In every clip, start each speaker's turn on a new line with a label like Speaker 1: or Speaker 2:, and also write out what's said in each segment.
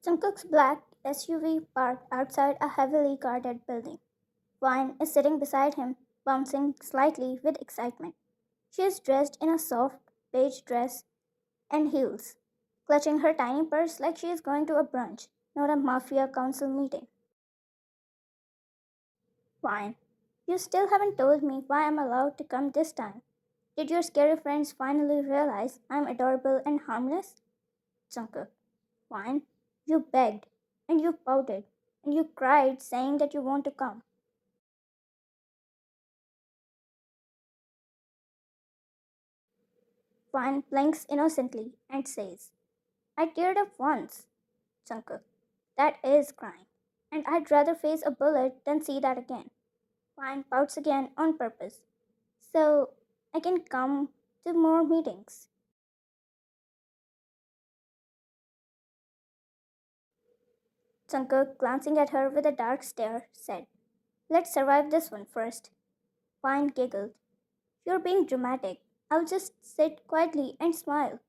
Speaker 1: Jungkook's black SUV parked outside a heavily guarded building. Vine is sitting beside him, bouncing slightly with excitement. She is dressed in a soft beige dress and heels, clutching her tiny purse like she is going to a brunch, not a mafia council meeting. Vine, you still haven't told me why I'm allowed to come this time. Did your scary friends finally realize I'm adorable and harmless? Jungkook, Vine, you begged, and you pouted, and you cried saying that you want to come. Vine blinks innocently and says, I teared up once. Jungkook, that is crying, and I'd rather face a bullet than see that again. Vine pouts again on purpose, so I can come to more meetings. Jungkook, glancing at her with a dark stare, said, let's survive this one first. Vine giggled. You're being dramatic. I'll just sit quietly and smile.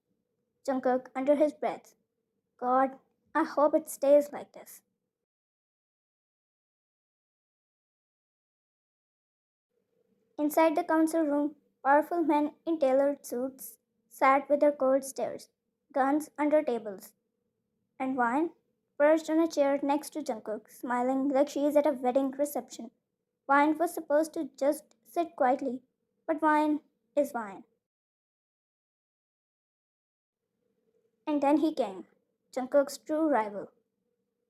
Speaker 1: Jungkook, under his breath, God, I hope it stays like this. Inside the council room, powerful men in tailored suits sat with their cold stares, guns under tables, and Vine, perched on a chair next to Jungkook, smiling like she is at a wedding reception. Vine was supposed to just sit quietly, but Vine is Vine. And then he came, Jungkook's true rival.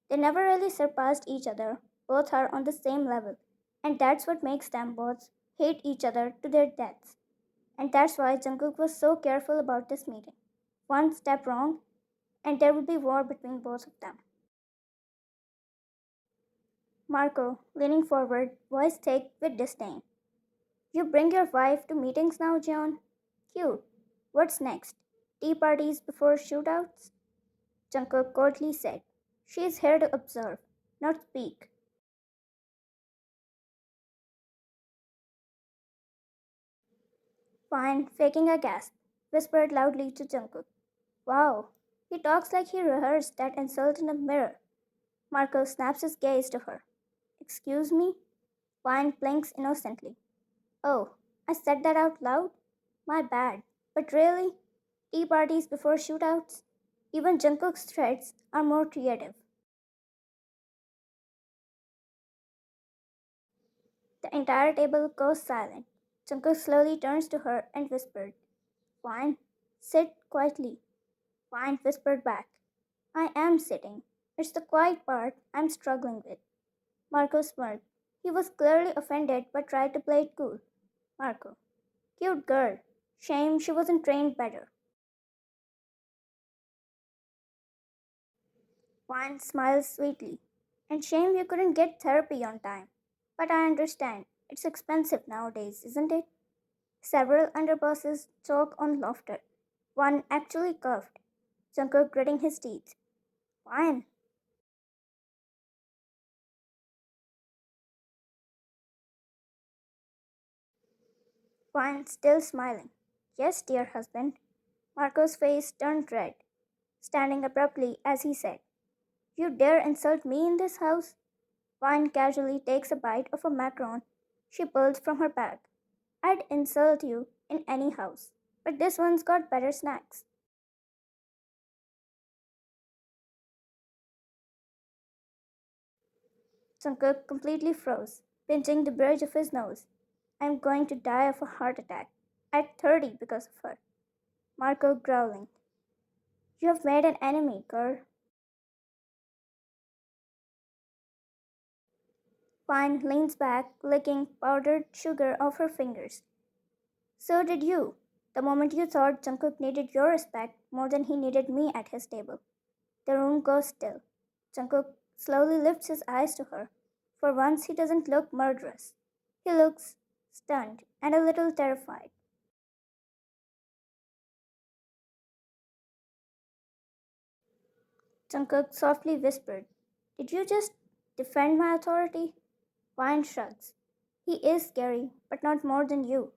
Speaker 1: They never really surpassed each other, both are on the same level, and that's what makes them both hate each other to their deaths. And that's why Jungkook was so careful about this meeting. One step wrong, and there would be war between both of them. Marco, leaning forward, voice thick with disdain. You bring your wife to meetings now, John? Cute. What's next? Tea parties before shootouts? Jungkook coldly said. She is here to observe, not speak. Fine, faking a gasp, whispered loudly to Jungkook. Wow, he talks like he rehearsed that insult in a mirror. Marco snaps his gaze to her. Excuse me? Fine blinks innocently. Oh, I said that out loud? My bad. But really? Tea parties before shootouts? Even Jungkook's threats are more creative. The entire table goes silent. Jungkook slowly turns to her and whispered, Fine, sit quietly. Fine whispered back, I am sitting. It's the quiet part I'm struggling with. Marco smirked. He was clearly offended but tried to play it cool. Marco, cute girl. Shame she wasn't trained better. Fine smiles sweetly. And shame you couldn't get therapy on time. But I understand. It's expensive nowadays, isn't it? Several underbosses choke on laughter. One actually coughed, Jungkook gritting his teeth. Fine. Fine, still smiling. Yes, dear husband. Marco's face turned red, standing abruptly as he said, You dare insult me in this house? Fine casually takes a bite of a macaron she pulls from her bag. I'd insult you in any house, but this one's got better snacks. Jungkook completely froze, pinching the bridge of his nose. I'm going to die of a heart attack at 30 because of her. Marco growling. You have made an enemy, girl. Fine leans back, licking powdered sugar off her fingers. So did you, the moment you thought Jungkook needed your respect more than he needed me at his table. The room goes still. Jungkook slowly lifts his eyes to her. For once, he doesn't look murderous. He looks stunned and a little terrified. Jungkook softly whispered, Did you just defend my authority? Vine shrugs. He is scary, but not more than you.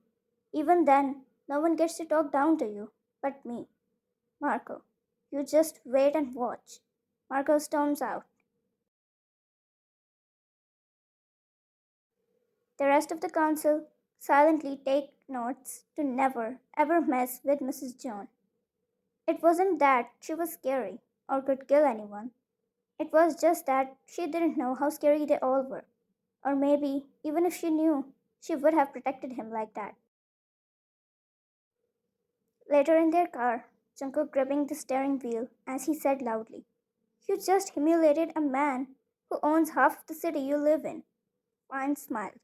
Speaker 1: Even then, no one gets to talk down to you, but me. Marco, you just wait and watch. Marco storms out. The rest of the council silently take notes to never, ever mess with Mrs. John. It wasn't that she was scary or could kill anyone. It was just that she didn't know how scary they all were. Or maybe, even if she knew, she would have protected him like that. Later in their car, Jungkook gripping the steering wheel as he said loudly, "You just humiliated a man who owns half of the city you live in." Ryan smiled.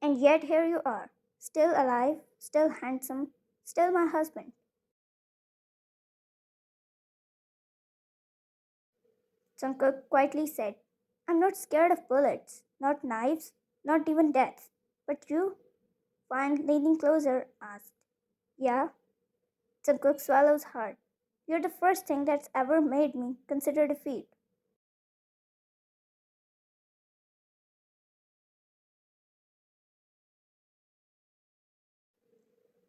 Speaker 1: "And yet here you are, still alive, still handsome, still my husband." Jungkook quietly said, "I'm not scared of bullets, not knives, not even death. But you?" Ryan, leaning closer, asked. "Yeah?" Jungkook swallows hard. "You're the first thing that's ever made me consider defeat."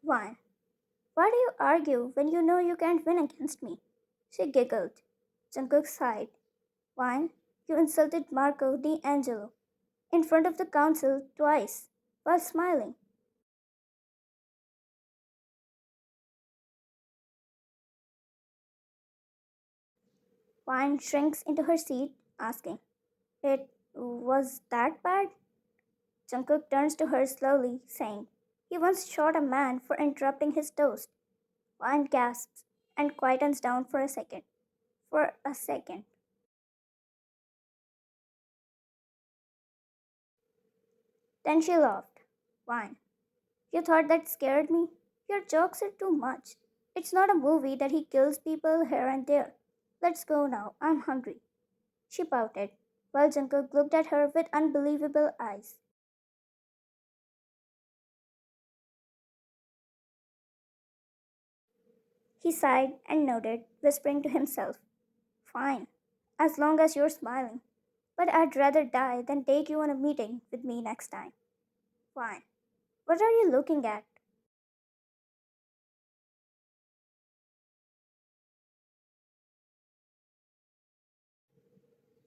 Speaker 1: Ryan, "Why do you argue when you know you can't win against me?" She giggled. Jungkook sighed. "Ryan, you insulted Marco D'Angelo in front of the council twice while smiling." Ryan shrinks into her seat, asking, "It was that bad?" Jungkook turns to her slowly, saying, "He once shot a man for interrupting his toast." Ryan gasps and quietens down for a second. For a second. Then she laughed. "Ryan, you thought that scared me? Your jokes are too much. It's not a movie that he kills people here and there. Let's go now. I'm hungry." She pouted, while Jungkook looked at her with unbelievable eyes. He sighed and nodded, whispering to himself, "Fine, as long as you're smiling. But I'd rather die than take you on a meeting with me next time." "Fine. What are you looking at?"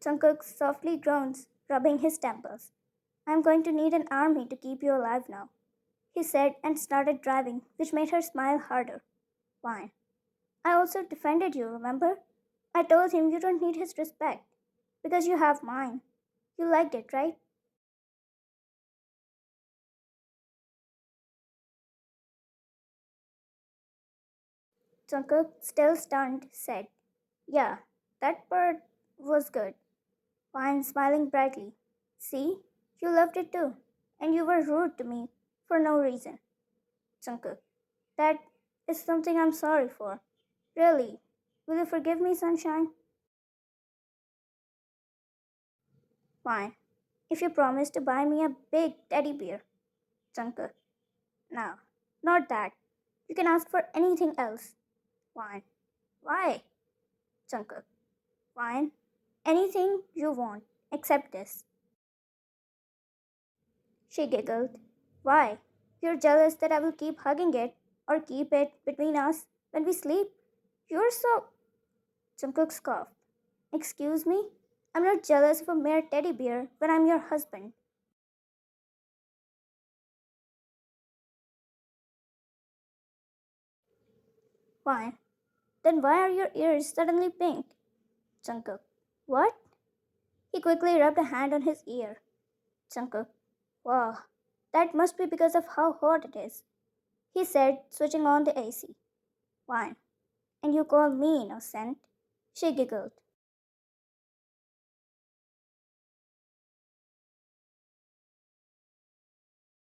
Speaker 1: Jungkook softly groans, rubbing his temples. "I'm going to need an army to keep you alive now," he said and started driving, which made her smile harder. "Fine. I also defended you, remember? I told him you don't need his respect because you have mine. You liked it, right?" Jungkook, still stunned, said, "Yeah, that part was good." Fine, smiling brightly. "See? You loved it too. And you were rude to me for no reason." Jungkook, "That is something I'm sorry for. Really. Will you forgive me, sunshine?" "Fine. If you promise to buy me a big teddy bear." Jungkook, "No, not that. You can ask for anything else." "Fine. Why?" Jungkook, "Fine. Anything you want, except this." She giggled. "Why? You're jealous that I will keep hugging it or keep it between us when we sleep? You're so. Jungkook scoffed. "Excuse me? I'm not jealous of a mere teddy bear when I'm your husband." "Fine. Then why are your ears suddenly pink?" Jungkook, "What?" He quickly rubbed a hand on his ear. Jungkook, "Wow, that must be because of how hot it is," he said, switching on the AC. "Fine. And you call me innocent?" She giggled.